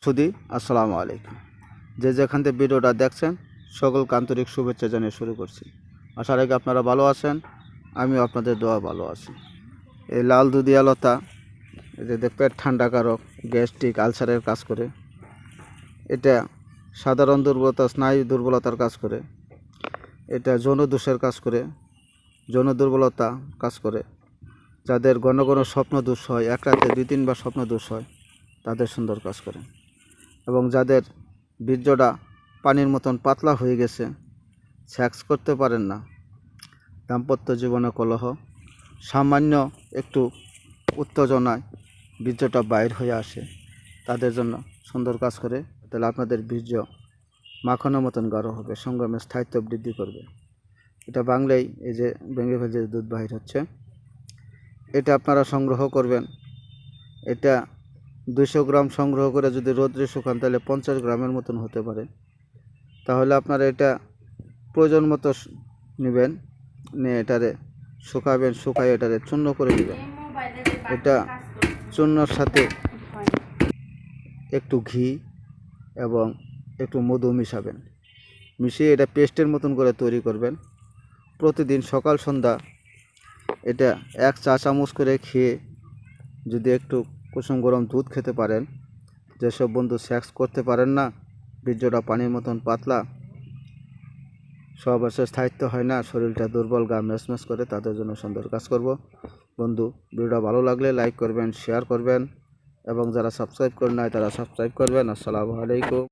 সুধী আসসালামু আলাইকুম। যে যেখান থেকে ভিডিওটা দেখছেন সকলকে আন্তরিক শুভেচ্ছা জানিয়ে শুরু করছি। আশা রাখি আপনারা ভালো আছেন, আমিও আপনাদের দোয়া ভালো আছি। এই লাল দুধিয়া লতা এটা পেট ঠান্ডাকারক, গ্যাস্ট্রিক, আলসারের কাজ করে। এটা সাধারণ দুর্বলতা, স্নায়ু দুর্বলতার কাজ করে। এটা যৌন দোষের কাজ করে, যৌন দুর্বলতা কাজ করে। যাদের ঘন ঘন স্বপ্ন দোষ হয়, এক রাতে 2-3 বার স্বপ্ন দোষ হয়, তাদের সুন্দর কাজ করে। এবং যাদের বীর্যটা পানির মতন পাতলা হয়ে গেছে, সেক্স করতে পারেন না, দাম্পত্য জীবনে কলহ, সামান্য একটু উত্তেজনায় বীর্যটা বাইর হয়ে আসে, তাদের জন্য সুন্দর কাজ করে। তাহলে আপনাদের বীর্য মাখনের মতন গাঢ় হবে, সঙ্গমের স্থায়িত্ব বৃদ্ধি করবে। এটা বাংলায় এই যে ভেঙে ভেজে দুধ বাহির হচ্ছে, এটা আপনারা সংগ্রহ করবেন। এটা 200 গ্রাম সংগ্রহ করে যদি রোদ্রে শুকান তাহলে 50 গ্রামের মতন হতে পারে। তাহলে আপনারা এটা প্রয়োজন মতো নেবেন, নিয়ে এটারে শুকাবেন, শুকাই এটারে চূর্ণ করে নেবেন। এটা চূর্ণর সাথে একটু ঘি এবং একটু মধু মিশাবেন, মিশিয়ে এটা পেস্টের মতন করে তৈরি করবেন। প্রতিদিন সকাল সন্ধ্যা এটা 1 চা চামচ করে খেয়ে যদি একটু কুসুম গরম দুধ খেতে পারেন, যেসব বন্ধু সেক্স করতে পারেন না, বীর্যটা পানির মতন পাতলা, সহবাসের স্থায়িত্ব হয় না, শরীরটা দুর্বল, গা ম্যাচম্যাচ করে, তাদের জন্য সুন্দর কাজ করব। বন্ধু, ভিডিওটা ভালো লাগলে লাইক করবেন, শেয়ার করবেন এবং যারা সাবস্ক্রাইব করেন নাই তারা সাবস্ক্রাইব করবেন। আসসালামু আলাইকুম।